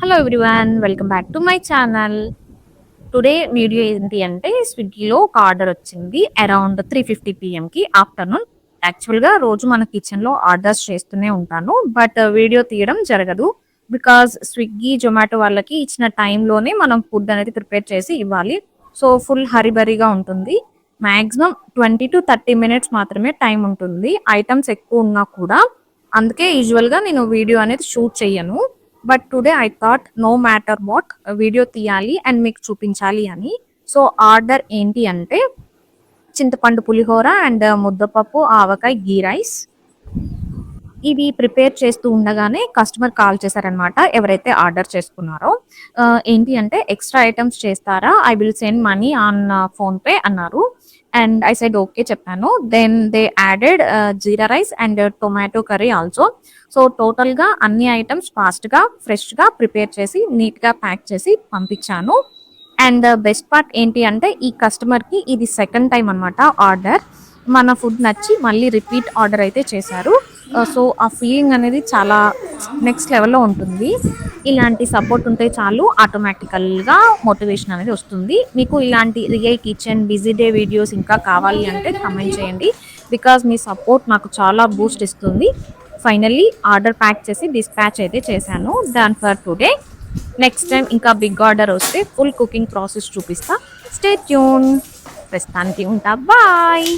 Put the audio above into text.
Hello everyone, welcome back to my channel. Today video ఏంటి అంటే స్విగ్గీలో ఒక ఆర్డర్ వచ్చింది అరౌండ్ 3:50 పిఎంకి ఆఫ్టర్నూన్. యాక్చువల్గా రోజు మన కిచెన్లో ఆర్డర్స్ చేస్తూనే ఉంటాను, బట్ వీడియో తీయడం జరగదు. బికాజ్ స్విగ్గీ జొమాటో వాళ్ళకి ఇచ్చిన టైంలోనే మనం ఫుడ్ అనేది ప్రిపేర్ చేసి ఇవ్వాలి. సో ఫుల్ హరిబరిగా ఉంటుంది. మ్యాక్సిమం 20 to 30 మినిట్స్ మాత్రమే టైం ఉంటుంది, ఐటమ్స్ ఎక్కువ ఉన్నా కూడా. అందుకే యూజువల్గా నేను వీడియో అనేది షూట్ చెయ్యను. But today I thought no matter what video తీయాలి అండ్ మీకు చూపించాలి అని. సో ఆర్డర్ ఏంటి అంటే చింతపండు పులిహోర అండ్ ముద్దపప్పు, ఆవకాయ, గీ రైస్. ఇవి ప్రిపేర్ చేస్తూ ఉండగానే కస్టమర్ కాల్ చేశారనమాట, ఎవరైతే ఆర్డర్ చేసుకున్నారో. ఏంటి అంటే ఎక్స్ట్రా ఐటమ్స్ చేస్తారా, I will send money on PhonePe అన్నారు. అండ్ ఐ సైడ్ ఓకే చెప్పాను. Then they added jeera rice and tomato curry also. So టోటల్గా అన్ని ఐటమ్స్ ఫాస్ట్గా ఫ్రెష్గా ప్రిపేర్ చేసి నీట్గా ప్యాక్ చేసి పంపించాను. అండ్ బెస్ట్ పార్ట్ ఏంటి అంటే ఈ కస్టమర్కి ఇది సెకండ్ టైం అనమాట ఆర్డర్. మన ఫుడ్ నచ్చి మళ్ళీ రిపీట్ ఆర్డర్ అయితే చేశారు. సో ఆ ఫీలింగ్ అనేది చాలా నెక్స్ట్ లెవెల్లో ఉంటుంది. ఇలాంటి సపోర్ట్ ఉంటే చాలు, ఆటోమేటికల్గా మోటివేషన్ అనేది వస్తుంది. మీకు ఇలాంటి real kitchen busy day videos ఇంకా కావాలి అంటే కమెంట్ చేయండి. బికాజ్ మీ సపోర్ట్ నాకు చాలా బూస్ట్ ఇస్తుంది. ఫైనల్లీ ఆర్డర్ ప్యాక్ చేసి డిస్పాచ్ అయితే చేశాను. Done for today. Next time ఇంకా బిగ్ ఆర్డర్ వస్తే ఫుల్ కుకింగ్ ప్రాసెస్ చూపిస్తా. Stay tune. ప్రస్తుతానికి ఉంటా, బాయ్.